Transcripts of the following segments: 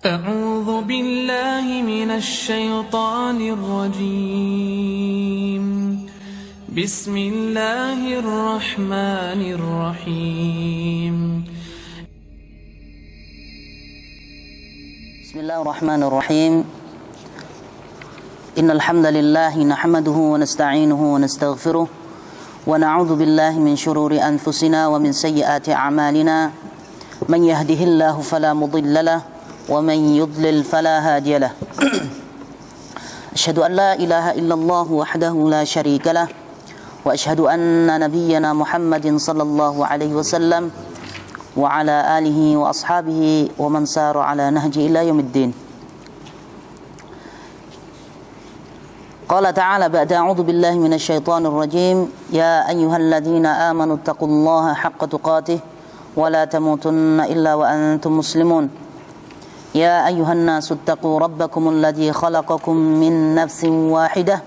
أعوذ بالله من الشيطان الرجيم بسم الله الرحمن الرحيم بسم الله الرحمن الرحيم إن الحمد لله نحمده ونستعينه ونستغفره ونعوذ بالله من شرور أنفسنا ومن سيئات أعمالنا من يهده الله فلا مضل له ومن يضلل فلا هادي له أشهد أن لا إله إلا الله وحده لا شريك له وأشهد أن نبينا محمد صلى الله عليه وسلم وعلى آله وأصحابه ومن سار على نهج إلى يوم الدين. قال تعالى بعد أعوذ بالله من الشيطان الرجيم يا أيها الذين آمنوا اتقوا الله حق تقاته ولا تموتن إلا وأنتم مسلمون يا أيها الناس اتقوا ربكم الذي خلقكم من نفس واحدة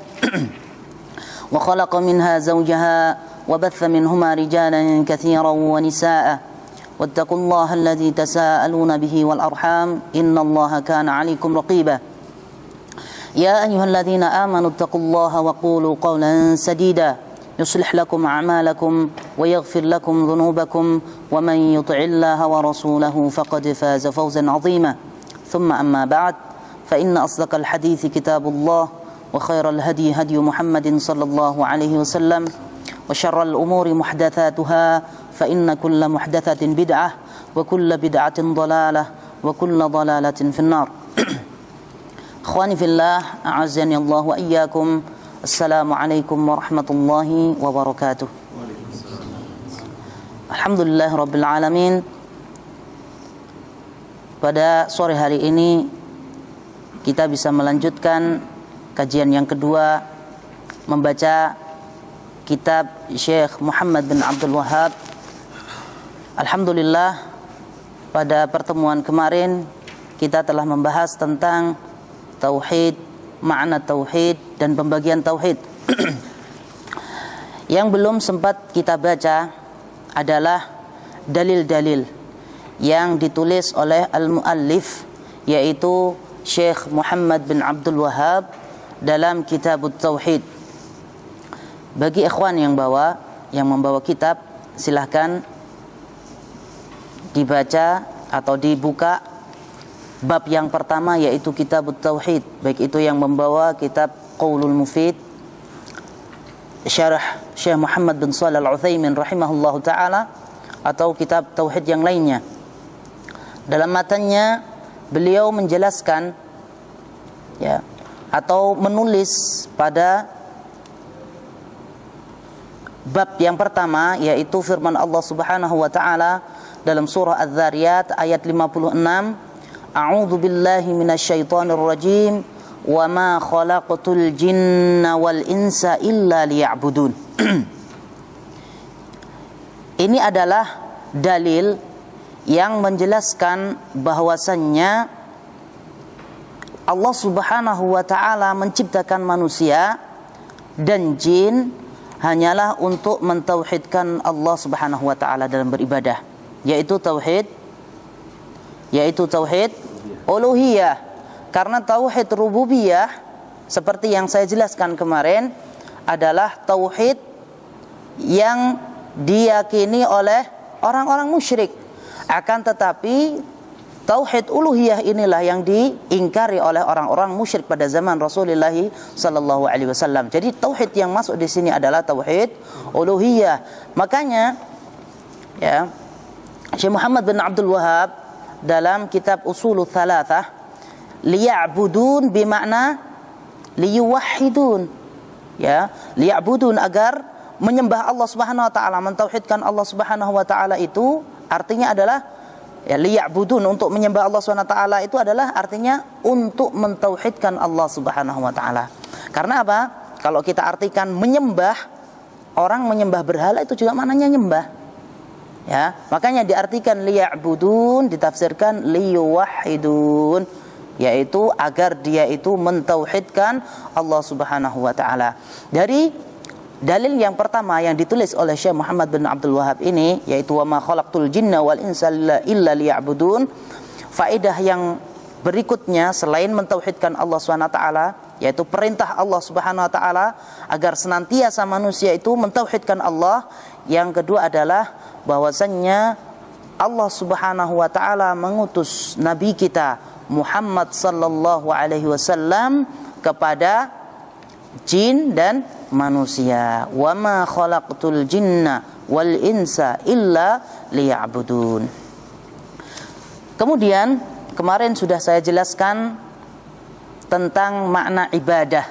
وخلق منها زوجها وبث منهما رجالا كثيرا ونساء واتقوا الله الذي تساءلون به والأرحام إن الله كان عليكم رقيبا يا أيها الذين آمنوا اتقوا الله وقولوا قولا سديدا يصلح لكم أعمالكم ويغفر لكم ذنوبكم ومن يطع الله ورسوله فقد فاز فوزا عظيما ثم أما بعد فإن أصدق الحديث كتاب الله وخير الهدي هدي محمد صلى الله عليه وسلم وشر الأمور محدثاتها فإن كل محدثة بدعة وكل بدعة ضلالة وكل ضلالة في النار. Akhwani fillah, a'azzani Allah wa iyyakum. Assalamualaikum warahmatullahi wabarakatuh. Alhamdulillah rabbil alamin. Pada sore hari ini kita bisa melanjutkan kajian yang kedua, membaca kitab Syekh Muhammad bin Abdul Wahhab. Alhamdulillah, pada pertemuan kemarin kita telah membahas tentang tauhid, makna tauhid dan pembagian tauhid. Yang belum sempat kita baca adalah dalil-dalil yang ditulis oleh al-muallif, yaitu Syekh Muhammad bin Abdul Wahhab dalam kitab tauhid. Bagi ikhwan yang membawa kitab, silahkan dibaca atau dibuka bab yang pertama, yaitu kitab tauhid, baik itu yang membawa kitab Qaulul Mufid syarah Syekh Muhammad bin Shalih Al-Utsaimin rahimahullahu taala, atau kitab tauhid yang lainnya. Dalam matanya beliau menjelaskan atau menulis pada bab yang pertama, yaitu firman Allah Subhanahu wa taala dalam surah Az-Zariyat ayat 56, A'udzu billahi minasyaitonir rajim wa ma khalaqtul jinna wal insa illa liya'budun. Ini adalah dalil yang menjelaskan bahwasannya Allah Subhanahu wa taala menciptakan manusia dan jin hanyalah untuk mentauhidkan Allah Subhanahu wa taala dalam beribadah, yaitu tauhid uluhiyah. Karena tauhid rububiyah, seperti yang saya jelaskan kemarin, adalah tauhid yang diyakini oleh orang-orang musyrik. Akan tetapi tauhid uluhiyah inilah yang diingkari oleh orang-orang musyrik pada zaman Rasulullah sallallahu alaihi wasallam. Jadi tauhid yang masuk di sini adalah tauhid uluhiyah. Makanya Syekh Muhammad bin Abdul Wahhab dalam kitab Ushulul Thalathah, liya'budun bimakna liyuwahhidun, liya'budun, agar menyembah Allah Subhanahu wa taala, mentauhidkan Allah Subhanahu wa taala, itu artinya adalah liya'budun, untuk menyembah Allah Subhanahu wa taala itu adalah artinya untuk mentauhidkan Allah Subhanahu wa taala. Karena apa? Kalau kita artikan menyembah, orang menyembah berhala itu juga maknanya nyembah. Makanya diartikan liya'budun, ditafsirkan liyuwahhidun, yaitu agar dia itu mentauhidkan Allah Subhanahu wa taala. Dari dalil yang pertama yang ditulis oleh Syekh Muhammad bin Abdul Wahhab ini, yaitu wa ma khalaqtul jinna wal insa illa liya'budun, faedah yang berikutnya selain mentauhidkan Allah Subhanahu wa taala, yaitu perintah Allah Subhanahu wa taala agar senantiasa manusia itu mentauhidkan Allah. Yang kedua adalah bahwasannya Allah Subhanahu wa taala mengutus nabi kita Muhammad sallallahu alaihi wasallam kepada jin dan manusia. Wa ma khalaqtul jinna wal insa illa liya'budun. Kemudian kemarin sudah saya jelaskan tentang makna ibadah.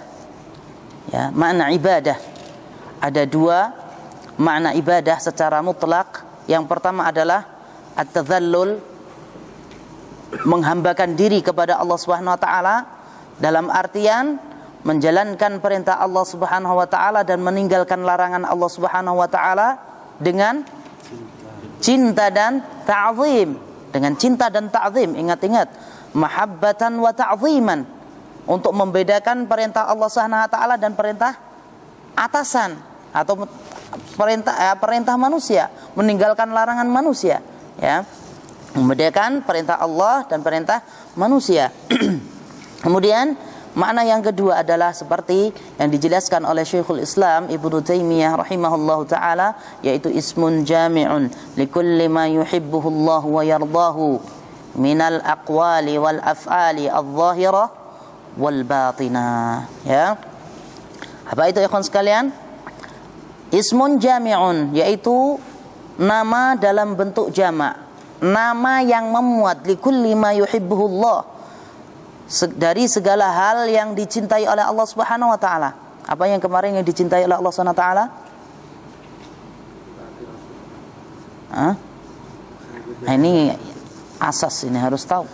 Ya, makna ibadah. Ada dua makna ibadah secara mutlak. Yang pertama adalah at-tadhallul, menghambakan diri kepada Allah Subhanahu wa taala dalam artian menjalankan perintah Allah Subhanahu wa taala dan meninggalkan larangan Allah Subhanahu wa taala dengan cinta dan ta'zim. Dengan cinta dan ta'zim, ingat-ingat, mahabbatan wa ta'ziman, untuk membedakan perintah Allah Subhanahu wa taala dan perintah atasan atau perintah manusia, meninggalkan larangan manusia, ya. Membedakan perintah Allah dan perintah manusia. Kemudian makna yang kedua adalah seperti yang dijelaskan oleh Syekhul Islam Ibnu Taimiyah rahimahullahu taala, yaitu ismun jami'un likulli ma yuhibbuhu Allah wa yardahu minal aqwali wal af'ali adh-dhahirah wal batinah. Ya. Apa itu ikhwan sekalian? Ismun jami'un, yaitu nama dalam bentuk jamak, nama yang memuat likulli ma yuhibbuhu Allah, dari segala hal yang dicintai oleh Allah Subhanahu wa taala. Apa yang kemarin yang dicintai oleh Allah Subhanahu wa taala? Nah, ini asas, ini harus tahu.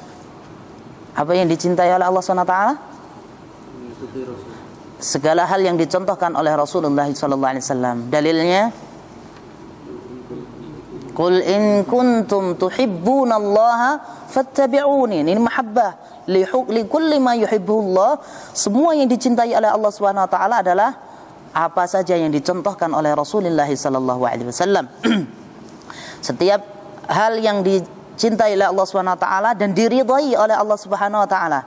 Apa yang dicintai oleh Allah Subhanahu wa taala? Segala hal yang dicontohkan oleh Rasulullah sallallahu alaihi wasallam. Dalilnya, qul in kuntum tuhibbunallaha fattabi'uni. Ini mahabbah li kulli ma yuhibbullah. Semua yang dicintai oleh Allah Subhanahu wa taala adalah apa saja yang dicontohkan oleh Rasulullah sallallahu alaihi wasallam. Setiap hal yang dicintai oleh Allah Subhanahu wa taala dan diridhai oleh Allah Subhanahu wa taala.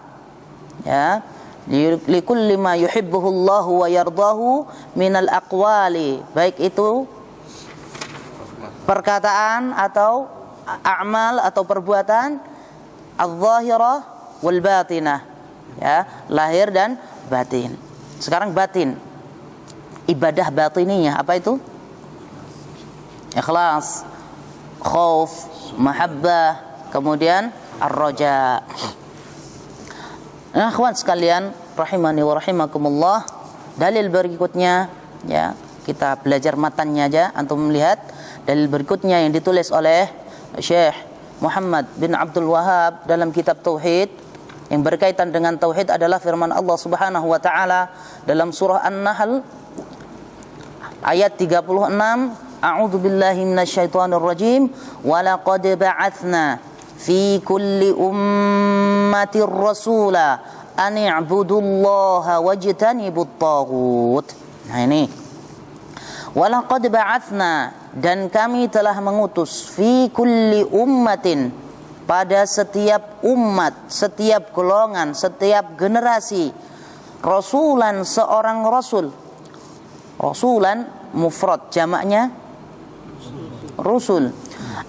Ya, li kulli ma yuhibbuhullahu wa yardahu minal aqwali, baik itu perkataan atau a'mal atau perbuatan, adh-dhahirah wal batinah, ya, lahir dan batin. Sekarang batin, ibadah batininya apa itu? Ikhlas, khauf, mahabbah, kemudian ar-raja. Nah, kawan sekalian rahimani wa rahimakumullah, dalil berikutnya, ya, kita belajar matannya aja, antum melihat dalil berikutnya yang ditulis oleh Syekh Muhammad bin Abdul Wahhab dalam kitab Tauhid yang berkaitan dengan tauhid adalah firman Allah Subhanahu wa taala dalam surah An-Nahl ayat 36, A'udzu billahi minasyaitonir rajim, wa laqad ba'atsna fi kulli ummatir rasula an i'budullaha wajtanibut taghut. Nah ini, wa laqad ba'atsna, dan kami telah mengutus, fi kulli ummatin, pada setiap umat, setiap golongan, setiap generasi, rasulan, seorang rasul. Rasulan mufrad, jamaknya rusul.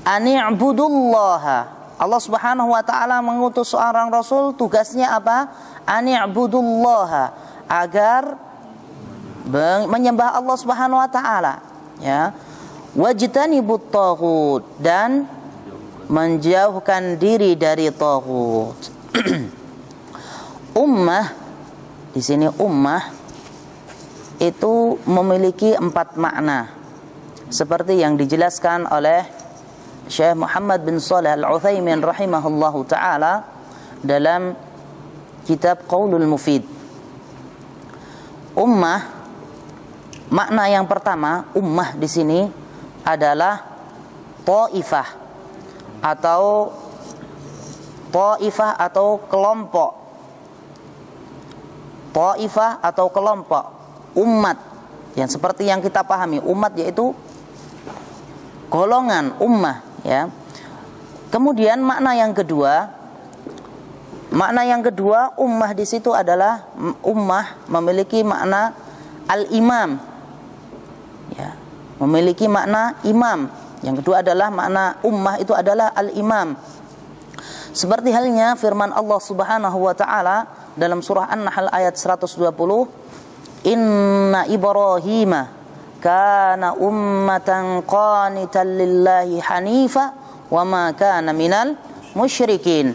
Ani'budullaha, Allah Subhanahu wa taala mengutus seorang rasul, tugasnya apa? Ani'budullaha, agar menyembah Allah Subhanahu wa taala, ya. Wajtanibut taghut, dan menjauhkan diri dari taghut. Ummah, di sini ummah itu memiliki 4 makna, seperti yang dijelaskan oleh Syekh Muhammad bin Shalih Al-Utsaimin rahimahullahu taala dalam kitab Qaulul Mufid. Ummah, makna yang pertama, ummah di sini adalah ta'ifah atau kelompok. Ta'ifah atau kelompok, umat, yang seperti yang kita pahami, umat yaitu golongan, ummah, ya. Kemudian makna yang kedua, Makna yang kedua, ummah di situ adalah ummah memiliki makna al-imam. Ya, memiliki makna imam. Yang kedua adalah makna ummah itu adalah al-imam. Seperti halnya firman Allah Subhanahu wa taala dalam surah An-Nahl ayat 120, "Inna Ibrahima kana ummatan qanitan lillahi hanifa wa ma kana minal musyrikin."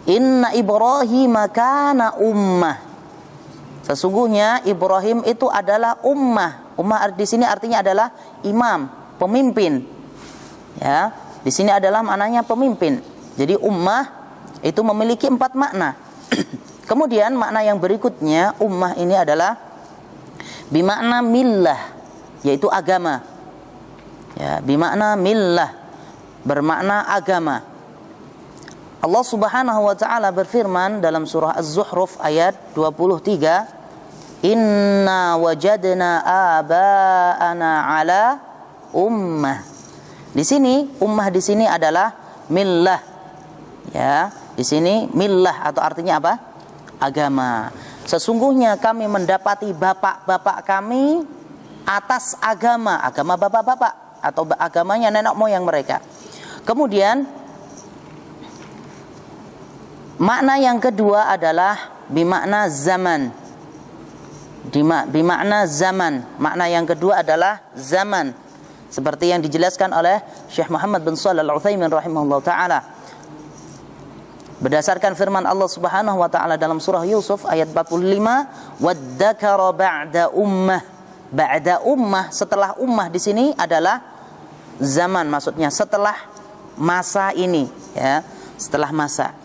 Inna Ibrahim kana ummah. Sesungguhnya Ibrahim itu adalah ummah. Ummah di sini artinya adalah imam, pemimpin. Ya, di sini adalah maknanya pemimpin. Jadi ummah itu memiliki 4 makna. Kemudian makna yang berikutnya, ummah ini adalah bimakna millah, yaitu agama. Ya, bimakna millah, bermakna agama. Allah Subhanahu wa taala berfirman dalam surah Az-Zukhruf ayat 23, "Inna wajadna aba'ana ala ummah." Di sini ummah di sini adalah millah. Ya, di sini millah atau artinya apa? Agama. Sesungguhnya kami mendapati bapak-bapak kami atas agama bapak-bapak atau agamanya nenek moyang mereka. Kemudian makna yang kedua adalah bimakna zaman. Bimakna zaman. Makna yang kedua adalah zaman. Seperti yang dijelaskan oleh Syekh Muhammad bin Shalih Al-Utsaimin rahimahullah ta'ala. Berdasarkan firman Allah Subhanahu wa ta'ala dalam surah Yusuf ayat 45, "Wadzakara ba'da ummah." Ba'da ummah, setelah ummah di sini adalah zaman, maksudnya setelah masa ini, ya, setelah masa.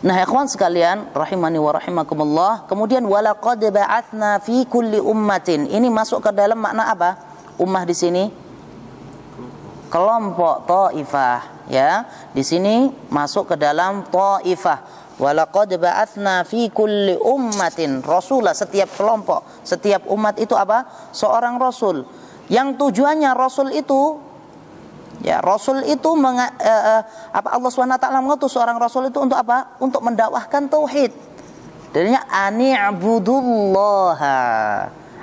Nah, ikhwan sekalian, rahimani wa rahimakumullah, kemudian walaqad ba'atsna fi kulli ummatin. Ini masuk ke dalam makna apa? Ummah di sini kelompok, taifah, ya. Di sini masuk ke dalam taifah. Walaqad ba'atsna fi kulli ummatin rasula, setiap kelompok, setiap umat itu apa? Seorang rasul. Yang tujuannya rasul itu, ya, rasul itu Allah SWT mengutus seorang rasul itu untuk apa? Untuk mendakwahkan tauhid. Darinya ani'budullaha,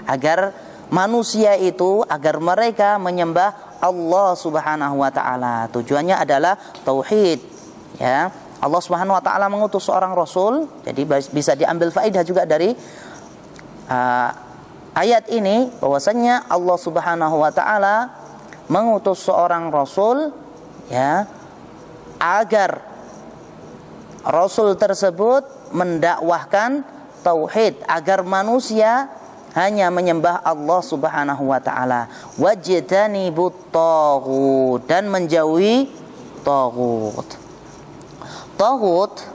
agar manusia itu, agar mereka menyembah Allah Subhanahu wa taala. Tujuannya adalah tauhid. Ya, Allah Subhanahu wa taala mengutus seorang rasul. Jadi bisa diambil faedah juga dari ayat ini, bahwasanya Allah Subhanahu wa taala mengutus seorang rasul, ya, agar rasul tersebut mendakwahkan tauhid, agar manusia hanya menyembah Allah Subhanahu wa taala. Wajtanibut taghut, dan menjauhi taghut. Taghut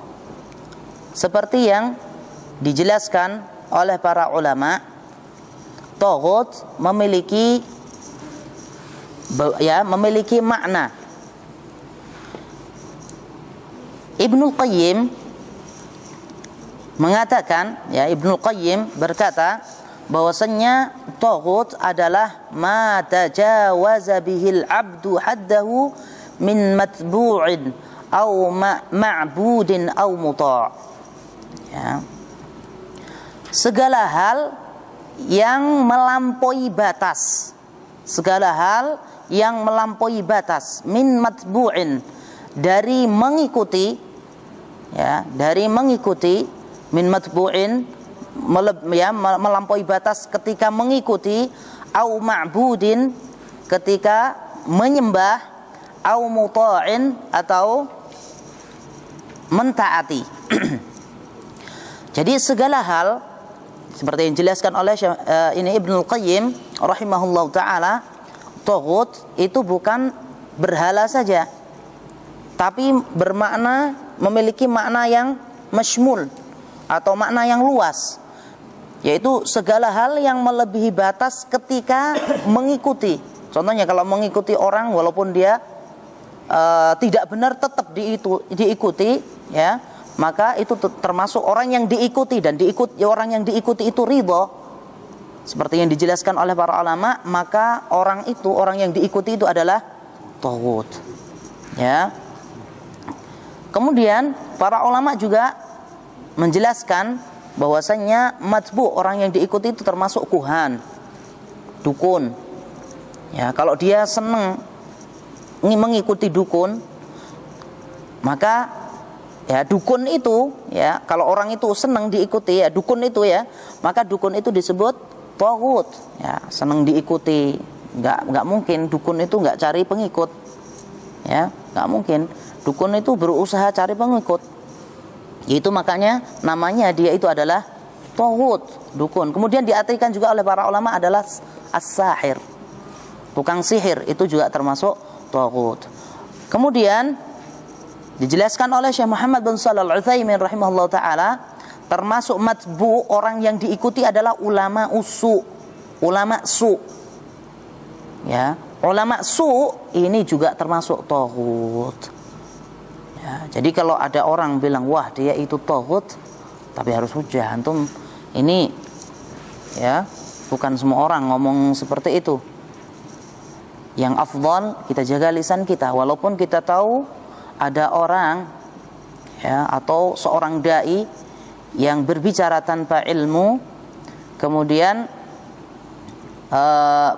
seperti yang dijelaskan oleh para ulama, taghut memiliki makna. Ibnul Qayyim mengatakan, ya, Ibnul Qayyim berkata bahwasannya taghut adalah ma tajawaza bihil abdu haddahu min matbu'in au ma'budin au muta'. Ya. Segala hal yang melampaui batas, segala hal yang melampaui batas, min matbu'in, dari mengikuti, ya, dari mengikuti, min matbu'in, melampaui batas ketika mengikuti, au ma'budin, ketika menyembah, au muta'in, atau mentaati. Jadi segala hal seperti yang dijelaskan oleh ini Ibnul Qayyim rahimahullah ta'ala, taghut itu bukan berhala saja, tapi bermakna, memiliki makna yang masymul atau makna yang luas, yaitu segala hal yang melebihi batas ketika mengikuti. Contohnya kalau mengikuti orang walaupun dia tidak benar tetap diikuti, ya, maka itu termasuk orang yang diikuti, dan orang yang diikuti itu ridho, seperti yang dijelaskan oleh para ulama, maka orang yang diikuti itu adalah taghut. Ya. Kemudian para ulama juga menjelaskan bahwasannya matbu, orang yang diikuti itu termasuk kuhan, dukun. Ya, kalau dia senang mengikuti dukun, maka ya dukun itu ya, kalau orang itu senang diikuti ya dukun itu ya, maka dukun itu disebut taghut. Ya, senang diikuti. Enggak mungkin dukun itu enggak cari pengikut. Ya, enggak mungkin. Dukun itu berusaha cari pengikut. Itu makanya namanya dia itu adalah taghut, dukun. Kemudian diartikan juga oleh para ulama adalah as-sahir. Tukang sihir itu juga termasuk taghut. Kemudian dijelaskan oleh Syekh Muhammad bin Shalih Al-Utsaimin rahimahullah taala, termasuk matbu, orang yang diikuti adalah ulama usu, ulama su. Ya, ulama su ini juga termasuk taghut. Ya, jadi kalau ada orang bilang wah dia itu taghut, tapi harus hujah. Antum ini ya, bukan semua orang ngomong seperti itu. Yang afdal kita jaga lisan kita, walaupun kita tahu ada orang ya, atau seorang dai yang berbicara tanpa ilmu, kemudian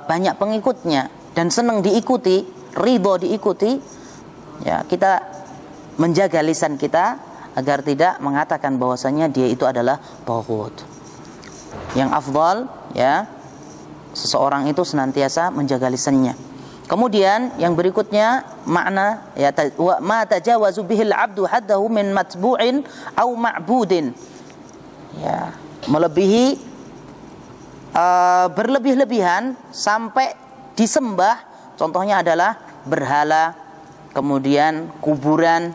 banyak pengikutnya dan senang diikuti, ridho diikuti, ya kita menjaga lisan kita agar tidak mengatakan bahwasanya dia itu adalah taghut. Yang afdal ya, seseorang itu senantiasa menjaga lisannya. Kemudian yang berikutnya makna ya, ma tajawazu bihil abdu haddahu min matbu'in au ma'budin. Ya, melebihi berlebih-lebihan sampai disembah. Contohnya adalah berhala, kemudian kuburan,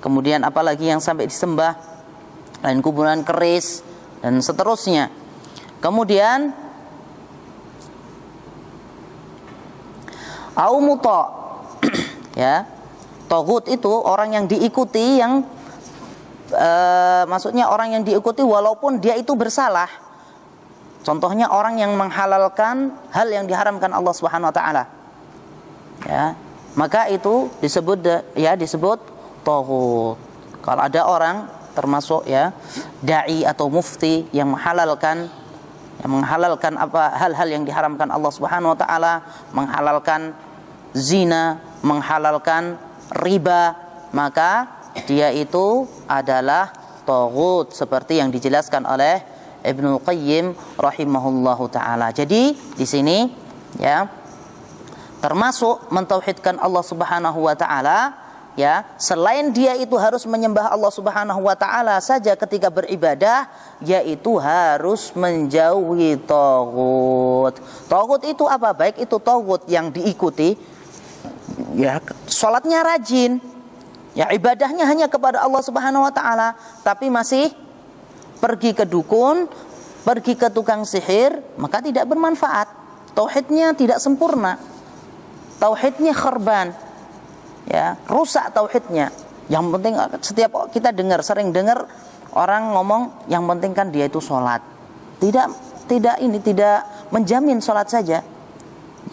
kemudian apalagi yang sampai disembah, lain kuburan, keris dan seterusnya. Kemudian au muta ya, taghut itu orang yang diikuti, yang maksudnya orang yang diikuti walaupun dia itu bersalah. Contohnya orang yang menghalalkan hal yang diharamkan Allah Subhanahu wa taala. Ya, maka itu disebut taghut. Kalau ada orang termasuk ya dai atau mufti yang menghalalkan apa hal-hal yang diharamkan Allah Subhanahu wa taala, menghalalkan zina, menghalalkan riba, maka dia itu adalah taghut seperti yang dijelaskan oleh Ibnu Qayyim rahimahullahu taala. Jadi di sini ya termasuk mentauhidkan Allah Subhanahu wa taala ya, selain dia itu harus menyembah Allah Subhanahu wa taala saja ketika beribadah, yaitu harus menjauhi taghut. Taghut itu apa? Baik itu taghut yang diikuti ya, salatnya rajin, ya ibadahnya hanya kepada Allah Subhanahu wa taala, tapi masih pergi ke dukun, pergi ke tukang sihir, maka tidak bermanfaat. Tauhidnya tidak sempurna. Tauhidnya kharban. Ya, rusak tauhidnya. Yang penting setiap kita sering dengar orang ngomong yang penting kan dia itu sholat. Tidak menjamin sholat saja.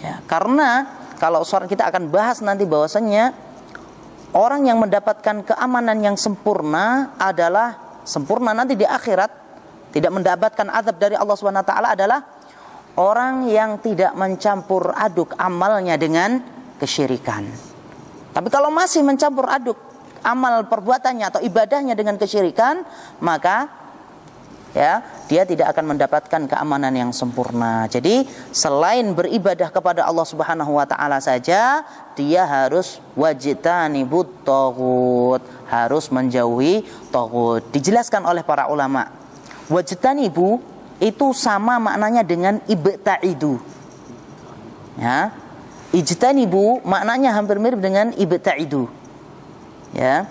Ya, karena kalau sholat kita akan bahas nanti bahwasannya orang yang mendapatkan keamanan yang sempurna adalah sempurna nanti di akhirat, tidak mendapatkan azab dari Allah Subhanahu wa taala adalah orang yang tidak mencampur aduk amalnya dengan kesyirikan. Tapi kalau masih mencampur aduk amal perbuatannya atau ibadahnya dengan kesyirikan, maka ya dia tidak akan mendapatkan keamanan yang sempurna. Jadi selain beribadah kepada Allah Subhanahu wa taala saja, dia harus wajtanibut taghut, harus menjauhi taghut. Dijelaskan oleh para ulama, wajtanibu itu sama maknanya dengan ibta'idu. Ya, ijtanibu maknanya hampir mirip dengan ibta'idu. Ya.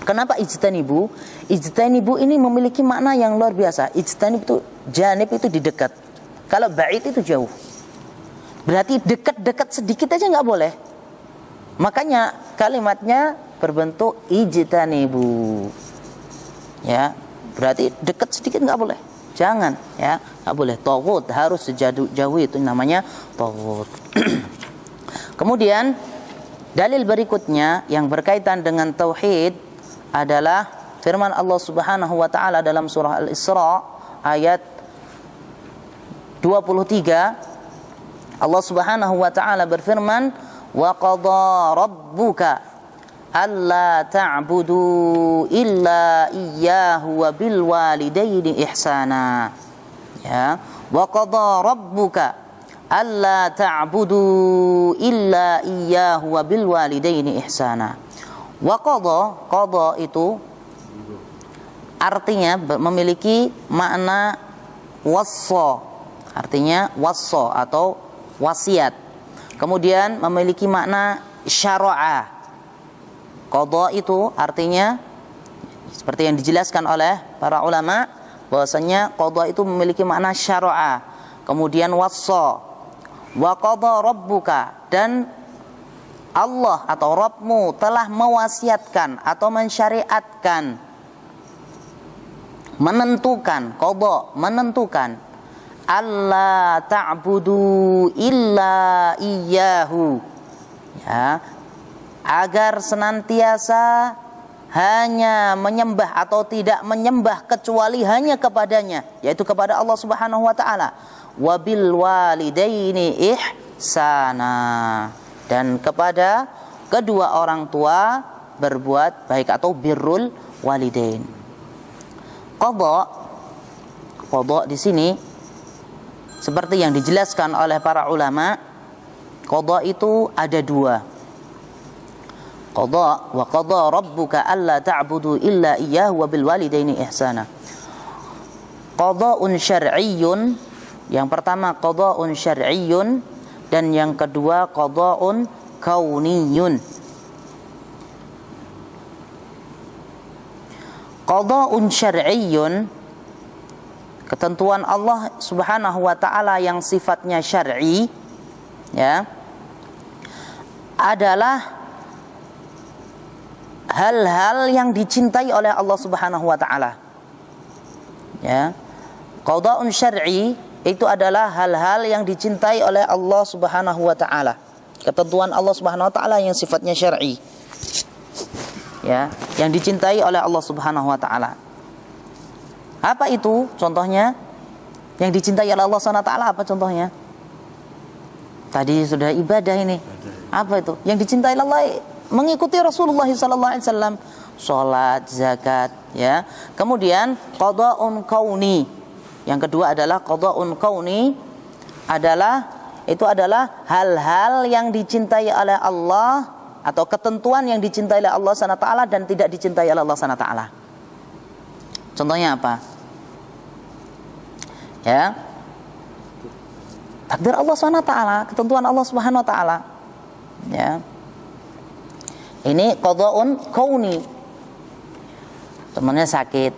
Kenapa ijtanibu? Ijtanibu ini memiliki makna yang luar biasa. Ijtanib itu janib itu di dekat. Kalau ba'id itu jauh. Berarti dekat-dekat sedikit aja enggak boleh. Makanya kalimatnya berbentuk ijtanibu. Ya, berarti dekat sedikit enggak boleh. Jangan, ya, enggak boleh. Taghut harus sejauh itu namanya taghut. Kemudian dalil berikutnya yang berkaitan dengan tauhid adalah firman Allah Subhanahu wa taala dalam surah Al-Isra ayat 23. Allah Subhanahu wa taala berfirman, "Wa qadha rabbuka alla ta'budu illa iyyahu wa bil walidaini ihsana." Ya, wa qadha rabbuka alla ta'budu illa iyyahu wa bil walidaini ihsana. Wa qadha itu artinya memiliki makna wassa, artinya wassa atau wasiat. Kemudian memiliki makna syara'a. Qadha itu artinya seperti yang dijelaskan oleh para ulama bahwasanya qadha itu memiliki makna syara'a, kemudian wassa. Wa qadha rabbuka, dan Allah atau Rabbmu telah mewasiatkan atau mensyariatkan, menentukan, qadha menentukan, alla ta'budu illa iyyahu, ya, agar senantiasa hanya menyembah atau tidak menyembah kecuali hanya kepadanya, yaitu kepada Allah Subhanahu wa taala. Wabil walidaini ihsana, dan kepada kedua orang tua berbuat baik atau birrul walidain. Qadha di sini seperti yang dijelaskan oleh para ulama, qadha itu ada dua. Qadha wa qadha rabbuka alla ta'budu illa iyyahu wa bil walidaini ihsana. Qadha'un syar'iyyun, yang pertama qadha'un syar'iyyun, dan yang kedua qadha'un kauniyyun. Qadha'un syar'iyyun, ketentuan Allah Subhanahu wa taala yang sifatnya syar'i, ya, adalah hal-hal yang dicintai oleh Allah Subhanahu wa taala. Ya. Qadha'un syar'i itu adalah hal-hal yang dicintai oleh Allah Subhanahu wa taala. Ketentuan Allah Subhanahu wa taala yang sifatnya syar'i. Ya, yang dicintai oleh Allah Subhanahu wa taala. Apa itu contohnya? Yang dicintai oleh Allah Subhanahu wa taala apa contohnya? Tadi sudah ibadah ini. Apa itu? Yang dicintai oleh Allah mengikuti Rasulullah sallallahu alaihi wasallam, salat, zakat, ya. Kemudian qadha'un kauni. Yang kedua adalah qadha'un kauni, adalah hal-hal yang dicintai oleh Allah atau ketentuan yang dicintai oleh Allah Subhanahu wa taala dan tidak dicintai oleh Allah Subhanahu wa taala. Contohnya apa? Ya. Takdir Allah Subhanahu wa taala, ketentuan Allah Subhanahu wa taala. Ya. Ini qadha'un kauni. Temannya sakit,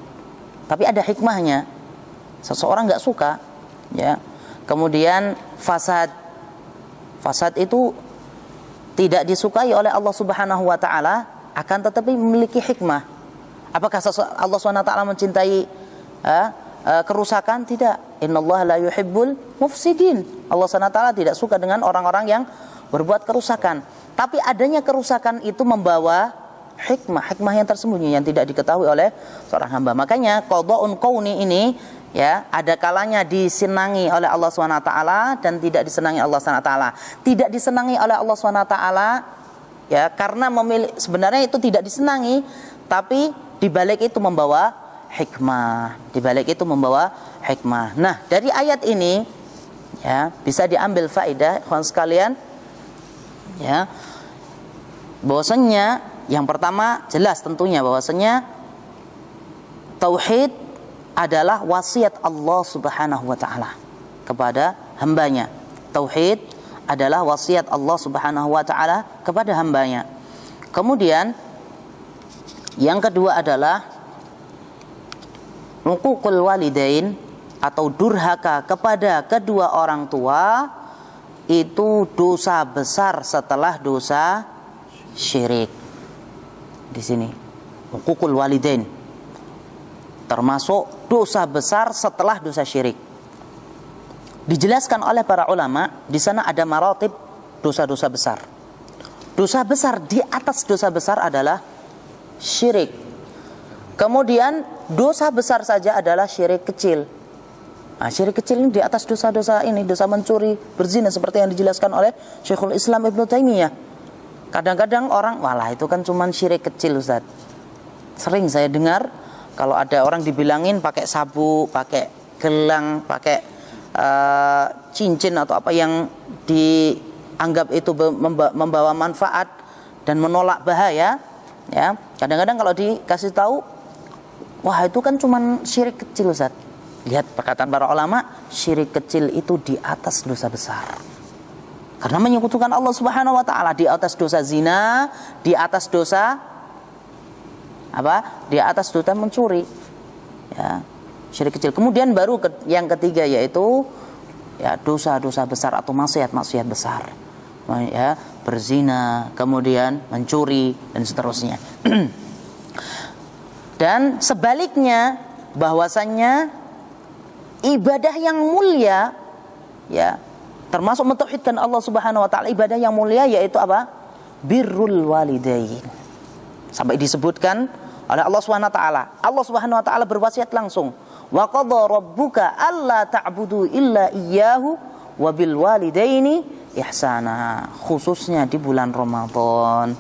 tapi ada hikmahnya. Seseorang enggak suka, ya. Kemudian fasad itu tidak disukai oleh Allah Subhanahu wa taala, akan tetapi memiliki hikmah. Apakah Allah Subhanahu wa taala mencintai kerusakan? Tidak. Innallaha la yuhibbul mufsidin. Allah Subhanahu wa taala tidak suka dengan orang-orang yang berbuat kerusakan. Tapi adanya kerusakan itu membawa hikmah yang tersembunyi yang tidak diketahui oleh seorang hamba. Makanya qadha'un kauni ini, ya, ada kalanya disenangi oleh Allah Subhanahu wa taala dan tidak disenangi Allah Subhanahu wa taala. Tidak disenangi oleh Allah Subhanahu wa taala, ya, karena sebenarnya itu tidak disenangi, tapi di balik itu membawa hikmah. Nah, dari ayat ini, ya, bisa diambil faedah kawan sekalian, ya, bahwasanya yang pertama jelas tentunya bahwasanya tauhid adalah wasiat Allah Subhanahu wa taala kepada hambanya. Tauhid adalah wasiat Allah Subhanahu wa taala kepada hambanya. Kemudian yang kedua adalah uququl walidain atau durhaka kepada kedua orang tua, itu dosa besar setelah dosa syirik. Di sini uququl walidain termasuk dosa besar setelah dosa syirik. Dijelaskan oleh para ulama, di sana ada maratib dosa-dosa besar. Dosa besar di atas dosa besar adalah syirik. Kemudian dosa besar saja adalah syirik kecil. Nah, syirik kecil ini di atas dosa-dosa ini, dosa mencuri, berzina seperti yang dijelaskan oleh Syekhul Islam Ibnu Taimiyah. Kadang-kadang orang, walah itu kan cuman syirik kecil Ustaz. Sering saya dengar kalau ada orang dibilangin pakai sabuk, pakai gelang, pakai cincin atau apa yang dianggap itu membawa manfaat dan menolak bahaya, ya. Kadang-kadang kalau dikasih tahu, wah itu kan cuman syirik kecil Ustaz. Lihat perkataan para ulama, syirik kecil itu di atas dosa besar. Karena menyekutukan Allah Subhanahu wa taala, di atas dosa zina, di atas dosa apa? Di atas dosa mencuri. Ya, syirik kecil. Kemudian baru yang ketiga yaitu ya dosa-dosa besar atau maksiat besar. Ya, berzina, kemudian mencuri dan seterusnya. Dan sebaliknya bahwasannya ibadah yang mulia, ya, termasuk mentauhidkan Allah Subhanahu wa taala, ibadah yang mulia yaitu apa? Birrul walidain. Sampai disebutkan oleh Allah Subhanahu wa taala. Allah Subhanahu wa taala berwasiat langsung, wa qadha rabbuka alla ta'budu illa iyyahu wa bil walidaini ihsana. Khususnya di bulan Ramadan.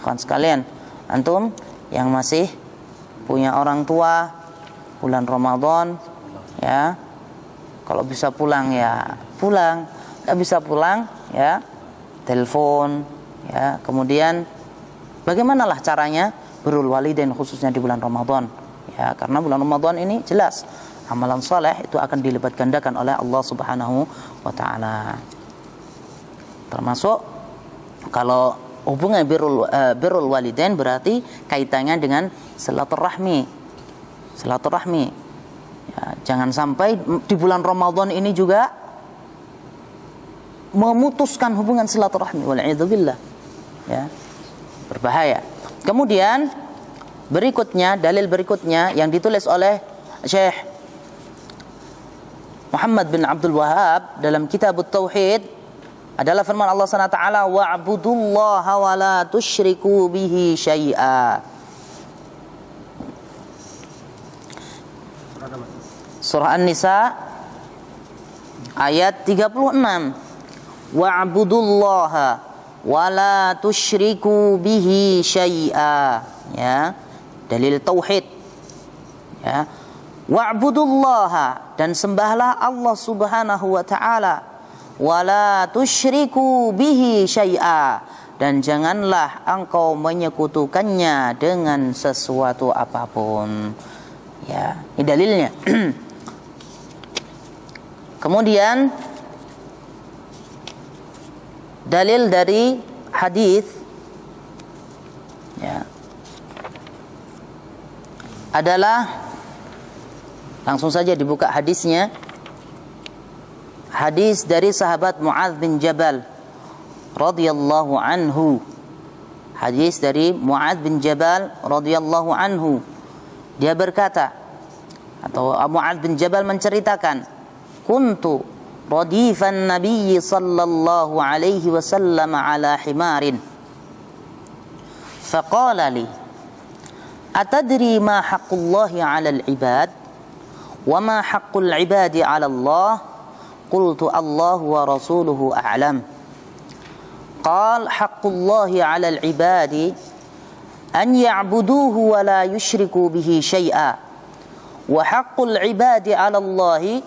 Kawan sekalian, antum yang masih punya orang tua, bulan Ramadan, ya, kalau bisa pulang ya pulang, nggak bisa pulang ya telepon, ya. Kemudian bagaimanalah caranya birrul walidain khususnya di bulan Ramadan, ya, karena bulan Ramadan ini jelas amalan saleh itu akan dilipat gandakan oleh Allah Subhanahu wa taala. Termasuk kalau hubungan birrul walidain berarti kaitannya dengan silaturahmi. Ya, jangan sampai di bulan Ramadan ini juga memutuskan hubungan silaturahmi, wal'idzubillah, ya, berbahaya. Kemudian dalil berikutnya yang ditulis oleh Syekh Muhammad bin Abdul Wahhab dalam kitab Tauhid adalah firman Allah Subhanahu wa taala, wa'budullaha wa la tusyriku bihi syai'a. Surah An-Nisa ayat 36. Wa'budullaha wa la tusyriku bihi syai'a. Ya, dalil tauhid. Ya. Wa'budullaha, dan sembahlah Allah Subhanahu wa taala, wa la tusyriku bihi syai'a, dan janganlah engkau menyekutukannya dengan sesuatu apapun. Ya, ini dalilnya. Kemudian dalil dari hadis, ya, adalah langsung saja dibuka hadisnya. Hadis dari sahabat Mu'adz bin Jabal radhiyallahu anhu. Hadis dari Mu'adz bin Jabal radhiyallahu anhu. Dia berkata, atau Mu'adz bin Jabal menceritakan, kuntu radifan Nabi sallallahu alaihi wasallam ala himarin. Faqala li, atadri ma haqqullahi 'alal 'ibad wa ma haqqul 'ibadi 'ala Allah? Qultu Allahu wa rasuluhu a'lam. Qala haqqullahi 'alal 'ibadi an ya'buduhu wa la yushriku bihi syai'a, wa haqqul 'ibadi 'ala Allah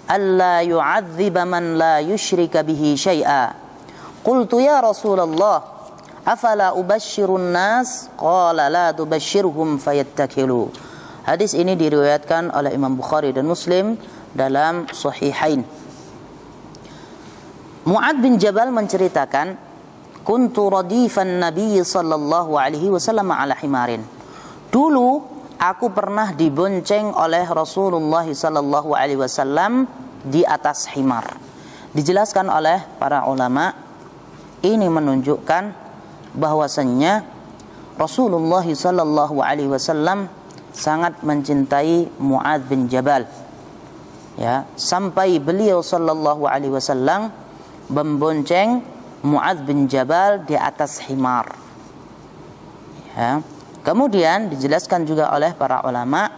alla yu'adziba man la yushrika bihi syai'a. Qultu ya Rasulullah, afala ubashshirun nas? Qala la tubashshirhum fayattakilu. Hadis ini diriwayatkan oleh Imam Bukhari dan Muslim dalam Sahihain. Mu'adz bin Jabal menceritakan, kuntu radifan Nabi sallallahu alaihi wasallam ala himarin. Dulu aku pernah dibonceng oleh Rasulullah sallallahu alaihi wasallam di atas himar. Dijelaskan oleh para ulama, ini menunjukkan bahwasannya Rasulullah sallallahu alaihi wasallam sangat mencintai Mu'adz bin Jabal. Ya, sampai beliau sallallahu alaihi wasallam membonceng Mu'adz bin Jabal di atas himar. Ya, Kemudian dijelaskan juga oleh para ulama,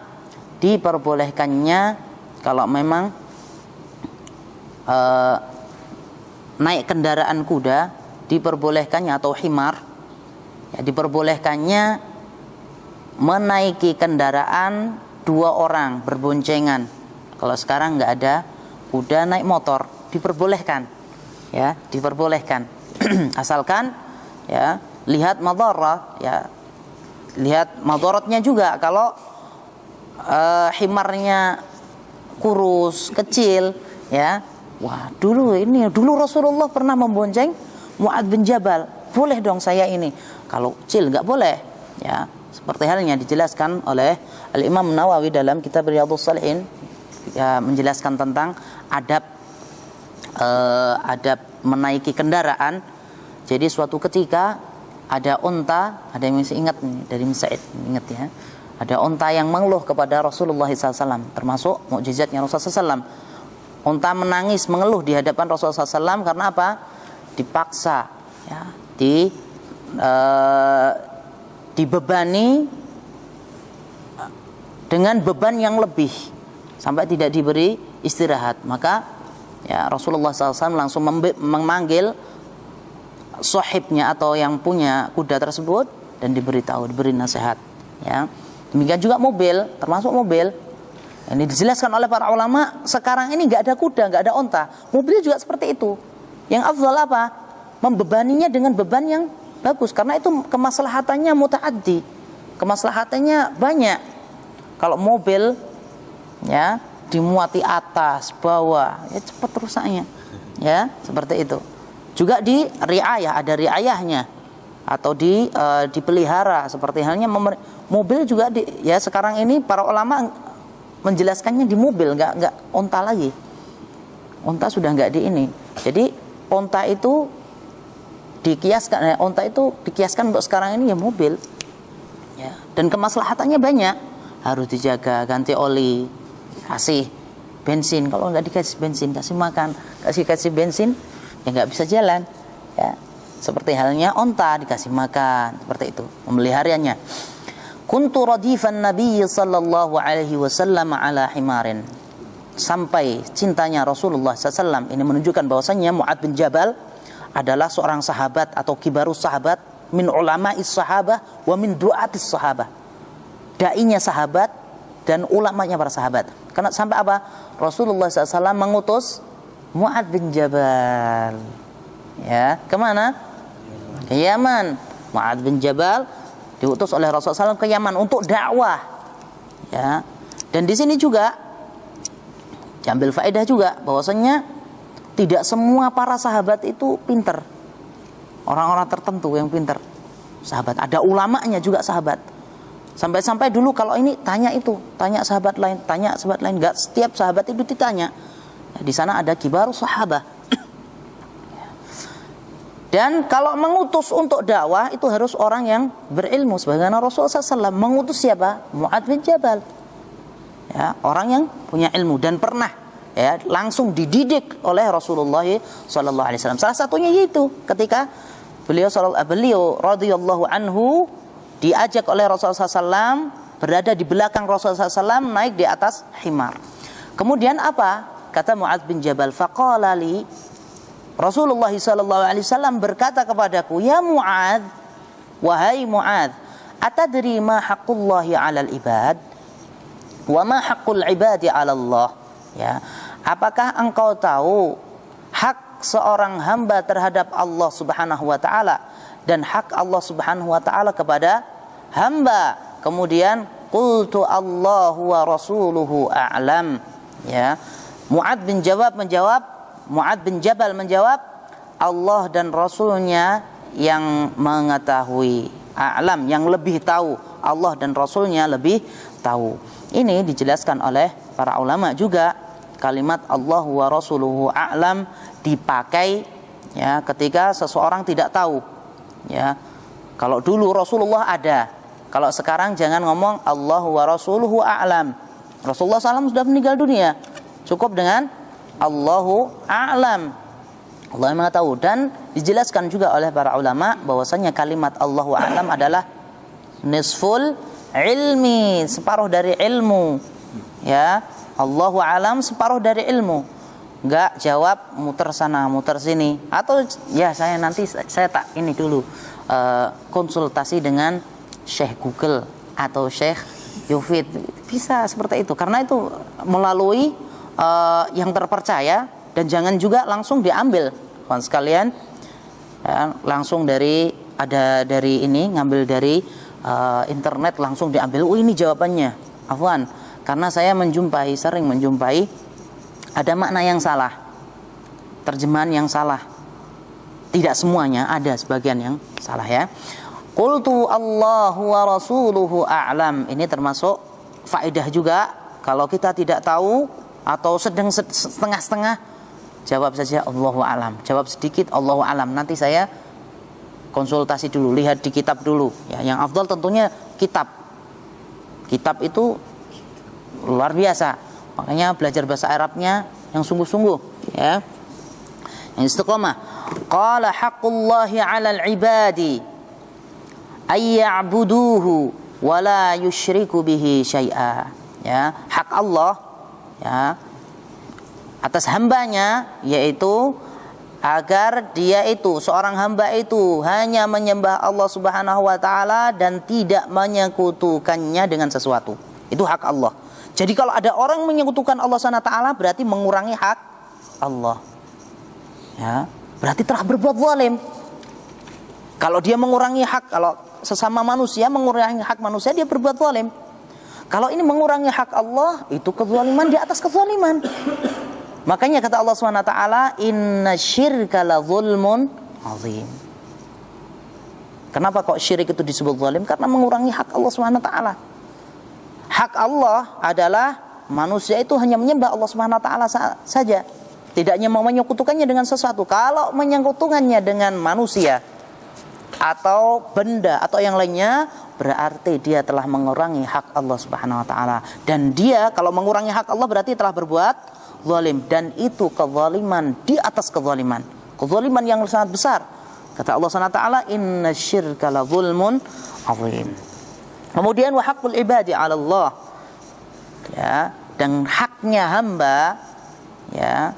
diperbolehkannya kalau memang naik kendaraan kuda, diperbolehkannya, atau himar, ya, diperbolehkannya menaiki kendaraan 2 orang berboncengan. Kalau sekarang nggak ada kuda, naik motor, diperbolehkan, ya, diperbolehkan. Asalkan ya lihat madarat, ya, lihat madaratnya juga. Kalau himarnya kurus, kecil, ya, wah, dulu Rasulullah pernah membonceng Mu'adz bin Jabal, boleh dong saya ini. Kalau kecil nggak boleh, ya. Seperti halnya dijelaskan oleh Al-Imam Nawawi dalam kitab Riyadhus Shalihin, ya, menjelaskan tentang adab menaiki kendaraan. Jadi suatu ketika ada unta, ada yang masih ingat nih, dari Sa'id, ingat ya. Ada unta yang mengeluh kepada Rasulullah SAW, termasuk mukjizatnya Rasulullah SAW. Unta menangis, mengeluh di hadapan Rasulullah SAW karena apa? Dipaksa, ya, dibebani dengan beban yang lebih sampai tidak diberi istirahat. Maka ya Rasulullah SAW langsung memanggil sahibnya atau yang punya kuda tersebut dan diberi nasihat, ya. Demikian juga mobil, termasuk mobil. Ini dijelaskan oleh para ulama, sekarang ini nggak ada kuda, nggak ada onta, mobil juga seperti itu. Yang afdal apa? Membebaninya dengan beban yang bagus, karena itu kemaslahatannya mutaaddi, kemaslahatannya banyak. Kalau mobil, ya, dimuati atas, bawah, ya cepat rusaknya, ya, seperti itu. Juga di riayah, ada riayahnya, atau dipelihara, seperti halnya mobil juga ya sekarang ini para ulama menjelaskannya di mobil, nggak onta lagi. Onta sudah nggak di ini. Jadi onta itu dikiaskan untuk sekarang ini ya mobil, ya. Dan kemaslahatannya banyak, harus dijaga, ganti oli, kasih bensin. Kalau nggak dikasih bensin, kasih makan, kasih bensin, ya nggak bisa jalan, ya. Seperti halnya onta, dikasih makan, seperti itu memeliharanya. Kuntu radifan Nabi sallallahu alaihi wasallam ala himarin. Sampai cintanya Rasulullah SAW. Ini menunjukkan bahwasannya Mu'adz bin Jabal adalah seorang sahabat atau kibarus sahabat, min ulama'is sahabah wa min du'atis sahabah. Dai-nya sahabat dan ulamanya para sahabat. Karena sampai apa? Rasulullah SAW mengutus Mu'adz bin Jabal, ya, kemana? Ke Yaman. Mu'adz bin Jabal diutus oleh Rasulullah SAW ke Yaman untuk dakwah, ya. Dan di sini juga diambil faedah juga bahwasanya tidak semua para sahabat itu pintar. Orang-orang tertentu yang pintar sahabat, ada ulamanya juga sahabat. Sampai-sampai dulu kalau ini tanya sahabat lain, enggak setiap sahabat itu ditanya. Di sana ada kibarus sahabah. Dan kalau mengutus untuk dakwah itu harus orang yang berilmu. Sebagaimana Rasulullah SAW mengutus siapa? Mu'adz bin Jabal, ya, orang yang punya ilmu dan pernah, ya, langsung dididik oleh Rasulullah SAW. Salah satunya yaitu ketika beliau radhiyallahu anhu diajak oleh Rasulullah SAW berada di belakang Rasulullah SAW naik di atas himar. Kemudian apa? Kata Mu'adz bin Jabal, faqala li, Rasulullah SAW berkata kepadaku, ya Mu'adz, wahai Mu'adz, atadri ma haqqullahi 'alal ibad wa ma haqqul ibadi 'ala Allah, ya. Apakah engkau tahu hak seorang hamba terhadap Allah Subhanahu wa taala dan hak Allah Subhanahu wa taala kepada hamba? Kemudian qultu Allahu wa rasuluhu a'lam, ya. Mu'adz bin Jabal menjawab, Allah dan Rasulnya yang mengetahui, a'lam, yang lebih tahu, Allah dan Rasulnya lebih tahu. Ini dijelaskan oleh para ulama juga, kalimat Allah wa rasuluhu a'lam dipakai, ya, ketika seseorang tidak tahu, ya. Kalau dulu Rasulullah ada, kalau sekarang jangan ngomong Allah wa rasuluhu a'lam. Rasulullah SAW sudah meninggal dunia, cukup dengan Allahu a'lam, Allah yang tahu. Dan dijelaskan juga oleh para ulama bahwasanya kalimat Allahu a'lam adalah nisful ilmi, separuh dari ilmu. Ya, Allahu alam, separuh dari ilmu. Enggak jawab muter sana muter sini, atau ya saya tak ini dulu konsultasi dengan Syekh Google atau Syekh Yufid. Bisa seperti itu, karena itu melalui yang terpercaya, dan jangan juga langsung diambil kawan sekalian ya, langsung dari ini ngambil dari internet langsung diambil. Oh ini jawabannya, afwan, karena saya sering menjumpai ada makna yang salah, terjemahan yang salah. Tidak semuanya, ada sebagian yang salah ya. Qultu Allahu wa rasuluhu a'lam. Ini termasuk faedah juga. Kalau kita tidak tahu atau sedang setengah-setengah, jawab saja Allahu a'lam. Jawab sedikit Allahu a'lam. Nanti saya konsultasi dulu, lihat di kitab dulu ya. Yang afdal tentunya kitab. Kitab itu luar biasa. Makanya belajar bahasa Arabnya yang sungguh-sungguh ya. Yang istiqamah. Qala haqqullahi 'alal 'ibadi ay ya'buduhu wa la yusyriku bihi syai'a. Ya, hak Allah ya atas hambanya, yaitu agar dia itu, seorang hamba itu, hanya menyembah Allah Subhanahu wa taala dan tidak menyekutukannya dengan sesuatu. Itu hak Allah. Jadi kalau ada orang menyekutukan Allah Subhanahu wa taala, berarti mengurangi hak Allah. Ya, berarti telah berbuat zalim. Kalau dia mengurangi hak, kalau sesama manusia mengurangi hak manusia, dia berbuat zalim. Kalau ini mengurangi hak Allah, itu kezaliman di atas kezaliman. Makanya kata Allah Subhanahu wa taala, innasyirka la zulmun azim. Kenapa kok syirik itu disebut zalim? Karena mengurangi hak Allah Subhanahu wa taala. Hak Allah adalah manusia itu hanya menyembah Allah Subhanahu wa taala saja, tidak mau menyekutukannya dengan sesuatu. Kalau menyekutukannya dengan manusia atau benda atau yang lainnya, berarti dia telah mengurangi hak Allah Subhanahu wa taala. Dan dia kalau mengurangi hak Allah berarti telah berbuat zalim, dan itu kezaliman di atas kezaliman. Kezaliman yang sangat besar. Kata Allah Subhanahu wa taala, innasyirka la zulmun azim. Kemudian wa haqqul ibadi 'ala Allah. Ya, dan haknya hamba ya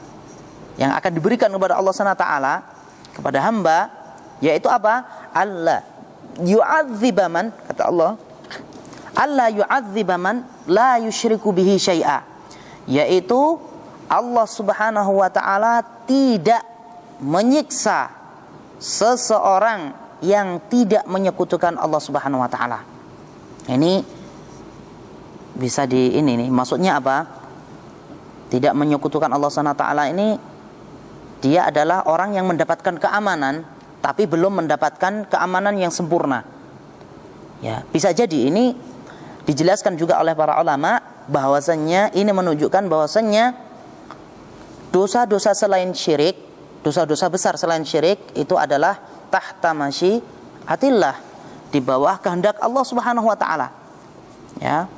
yang akan diberikan kepada Allah Subhanahu wa taala kepada hamba, yaitu apa? Allah yu'adziba man, kata Allah, Allah yu'adziba man la yusyriku bihi syai'a. Yaitu Allah Subhanahu wa taala tidak menyiksa seseorang yang tidak menyekutukan Allah Subhanahu wa taala. Ini bisa ini nih, maksudnya apa? Tidak menyekutukan Allah Subhanahu wa taala ini, dia adalah orang yang mendapatkan keamanan tapi belum mendapatkan keamanan yang sempurna. Ya, bisa jadi ini dijelaskan juga oleh para ulama bahwasannya ini menunjukkan bahwasannya dosa-dosa selain syirik, dosa-dosa besar selain syirik itu adalah tahta masyiatillah, di bawah kehendak Allah Subhanahu wa taala. Ya.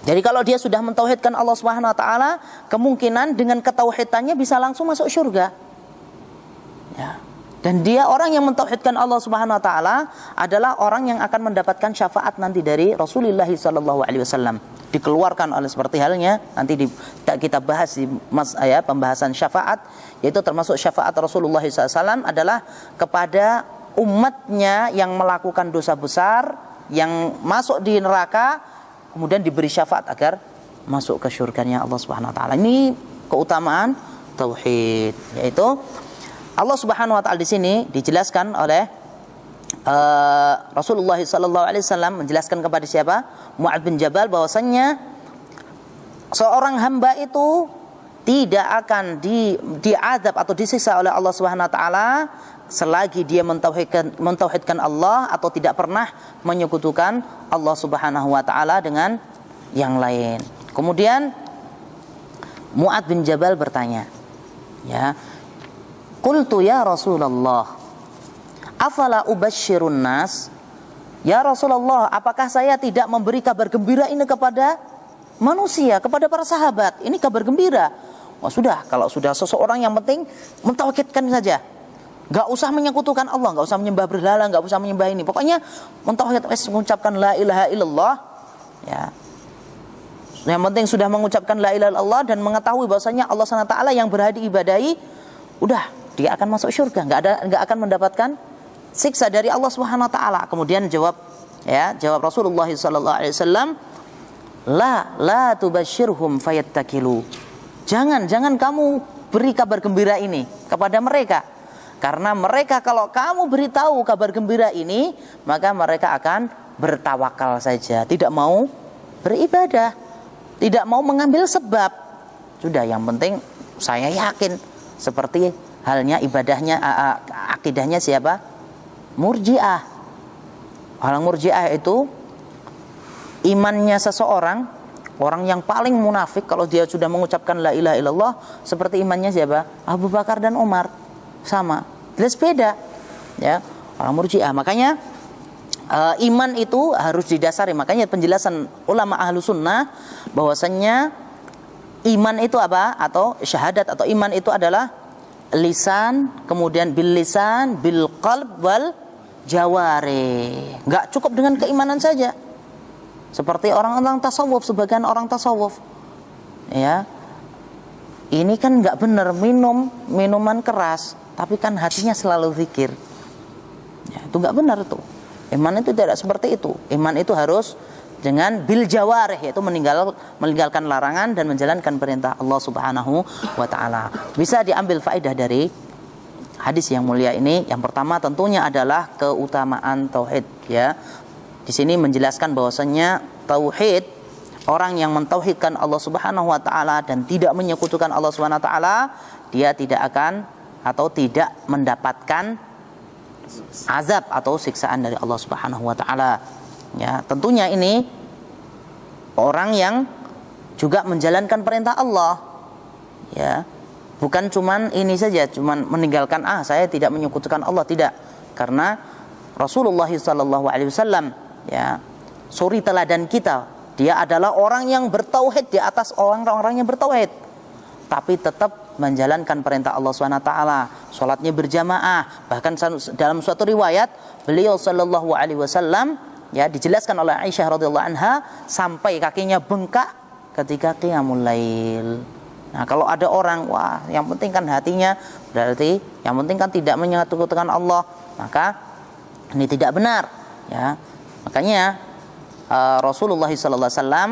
Jadi kalau dia sudah mentauhidkan Allah Subhanahu wa taala, kemungkinan dengan ketauhidannya bisa langsung masuk surga. Ya. Dan dia orang yang mentauhidkan Allah Subhanahu wa taala adalah orang yang akan mendapatkan syafaat nanti dari Rasulullah sallallahu alaihi wasallam. Dikeluarkan oleh seperti halnya nanti kita bahas di pembahasan syafaat, yaitu termasuk syafaat Rasulullah sallallahu alaihi wasallam adalah kepada umatnya yang melakukan dosa besar, yang masuk di neraka, kemudian diberi syafaat agar masuk ke surganya Allah Subhanahu wa taala. Ini keutamaan tauhid, yaitu Allah Subhanahu wa taala di sini dijelaskan oleh Rasulullah sallallahu alaihi wasallam menjelaskan kepada siapa? Mu'adz bin Jabal, bahwasannya seorang hamba itu tidak akan diazab atau disiksa oleh Allah Subhanahu wa taala selagi dia mentauhidkan Allah atau tidak pernah menyekutukan Allah Subhanahu wa taala dengan yang lain. Kemudian Mu'adz bin Jabal bertanya, ya, qultu ya Rasulullah, afala ubashshirun nas? Ya Rasulullah, apakah saya tidak memberi kabar gembira ini kepada manusia, kepada para sahabat? Ini kabar gembira. Oh sudah, kalau sudah seseorang yang penting mentauhidkan saja. Nggak usah menyekutukan Allah, nggak usah menyembah berhala, nggak usah menyembah ini. Pokoknya mentauhid, mengucapkan la ilaha illallah, ya. Yang penting sudah mengucapkan la ilaha illallah dan mengetahui bahwasanya Allah SWT yang berhak diibadahi, udah dia akan masuk surga, nggak akan mendapatkan siksa dari Allah Subhanahu wa taala. Kemudian jawab Rasulullah sallallahu alaihi wasallam, la tubasyirhum fayattakilu. Jangan kamu beri kabar gembira ini kepada mereka. Karena mereka kalau kamu beritahu kabar gembira ini, maka mereka akan bertawakal saja, tidak mau beribadah, tidak mau mengambil sebab. Sudah, yang penting saya yakin. Seperti halnya ibadahnya, akidahnya siapa? Murji'ah. Orang Murji'ah itu imannya seseorang, orang yang paling munafik kalau dia sudah mengucapkan la ilaha illallah, seperti imannya siapa? Abu Bakar dan Umar. Sama, jelas beda, ya, orang Murji'ah. Makanya iman itu harus didasari. Makanya penjelasan ulama ahlu sunnah bahwasannya iman itu apa? Atau syahadat atau iman itu adalah lisan, kemudian bil lisan, bil qalb, wal jawari. Nggak cukup dengan keimanan saja. Seperti orang-orang tasawuf, sebagian orang tasawuf, ya, ini kan nggak benar minum minuman keras, tapi kan hatinya selalu zikir. Ya, itu nggak benar tuh. Iman itu tidak seperti itu. Iman itu harus dengan bil jawarih, yaitu meninggalkan larangan dan menjalankan perintah Allah Subhanahu wa taala. Bisa diambil faedah dari hadis yang mulia ini. Yang pertama tentunya adalah keutamaan tauhid, ya. Di sini menjelaskan bahwasannya tauhid, orang yang mentauhidkan Allah Subhanahu wa taala dan tidak menyekutukan Allah Subhanahu wa taala, dia tidak akan atau tidak mendapatkan azab atau siksaan dari Allah Subhanahu wa taala. Ya, tentunya ini orang yang juga menjalankan perintah Allah. Ya. Bukan cuman ini saja, cuman meninggalkan saya tidak menyekutukan Allah, tidak. Karena Rasulullah sallallahu alaihi wasallam, ya, suri teladan kita, dia adalah orang yang bertauhid di atas orang-orang yang bertauhid, tapi tetap menjalankan perintah Allah SWT. Salatnya berjamaah. Bahkan dalam suatu riwayat beliau sallallahu alaihi wasallam, ya, dijelaskan oleh Aisyah radhiyallahu anha, sampai kakinya bengkak ketika qiyamul lail. Nah, kalau ada orang, wah, yang penting kan hatinya, berarti yang penting kan tidak menyekutukan Allah, maka ini tidak benar, ya. Makanya Rasulullah sallallahu alaihi wasallam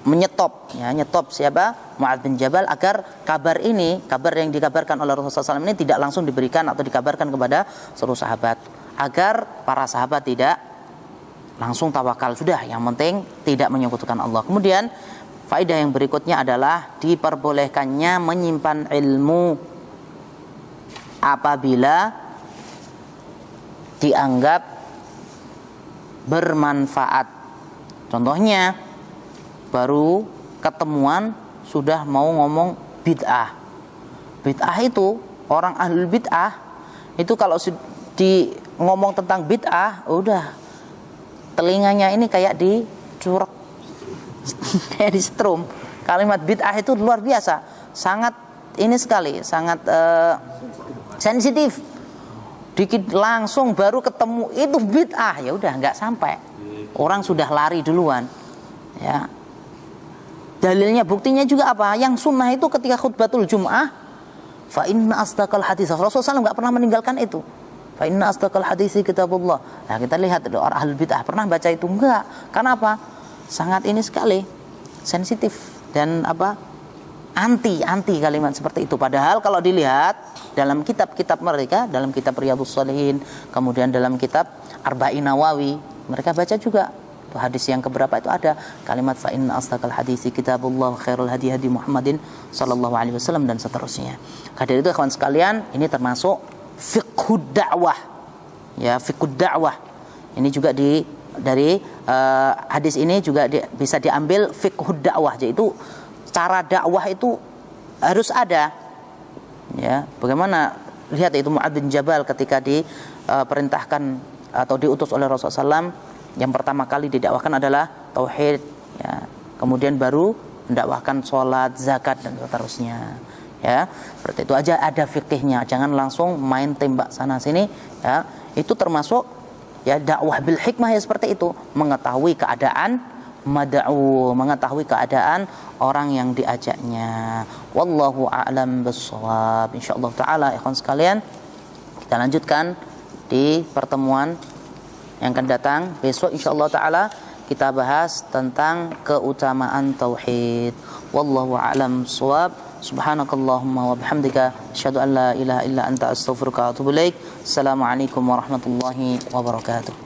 nyetop siapa? Mu'adz bin Jabal, agar kabar yang dikabarkan oleh Rasulullah SAW ini tidak langsung diberikan atau dikabarkan kepada seluruh sahabat, agar para sahabat tidak langsung tawakal. Sudah, yang penting tidak menyekutukan Allah. Kemudian faedah yang berikutnya adalah diperbolehkannya menyimpan ilmu apabila dianggap bermanfaat. Contohnya, baru ketemuan sudah mau ngomong bid'ah. Bid'ah itu, orang ahlul bid'ah itu kalau di ngomong tentang bid'ah, udah telinganya ini kayak dicurek, kayak di setrum. Kalimat bid'ah itu luar biasa, sangat ini sekali, sangat sensitif. Dikit langsung baru ketemu itu bid'ah, ya udah nggak sampai, orang sudah lari duluan, ya. Dalilnya, buktinya juga apa? Yang sunnah itu ketika khutbatul Jum'ah, fa inna asdaqal hadits. Rasulullah SAW nggak pernah meninggalkan itu. Fa inna asdaqal hadits kitabullah. Nah, kita lihat orang ahlul bid'ah pernah baca itu? Enggak. Karena apa? Sangat ini sekali, sensitif dan apa? Anti kalimat seperti itu. Padahal kalau dilihat dalam kitab-kitab mereka, dalam kitab Riyadhus Shalihin, kemudian dalam kitab Arba'in Nawawi, mereka baca juga. Hadis yang keberapa itu ada kalimat fa inna asdaqal haditsi kitabullah khairul hadi hadi Muhammadin sallallahu alaihi wasallam dan seterusnya. Karena itu kawan sekalian, ini termasuk fiqhud dakwah. Ya, fiqhud dakwah. Ini juga dari hadis ini juga bisa diambil fiqhud dakwah, yaitu cara dakwah itu harus ada. Ya, bagaimana lihat itu Mu'adz bin Jabal ketika diperintahkan atau diutus oleh Rasulullah SAW, yang pertama kali didakwahkan adalah tauhid, ya. Kemudian baru mendakwahkan sholat, zakat dan seterusnya. ya. Seperti itu aja, ada fikihnya, jangan langsung main tembak sana sini ya. Itu termasuk ya dakwah bil hikmah ya, seperti itu, mengetahui keadaan mad'u, mengetahui keadaan orang yang diajaknya. Wallahu a'lam bissawab. Insyaallah taala ikhwan sekalian, kita lanjutkan di pertemuan yang akan datang. Besok insyaallah taala kita bahas tentang keutamaan tauhid. Wallahu a'lam bissawab. Subhanakallahumma wa bihamdika asyhadu an la ilaha illa anta astaghfiruka wa atubu ilaik. Assalamualaikum warahmatullahi wabarakatuh.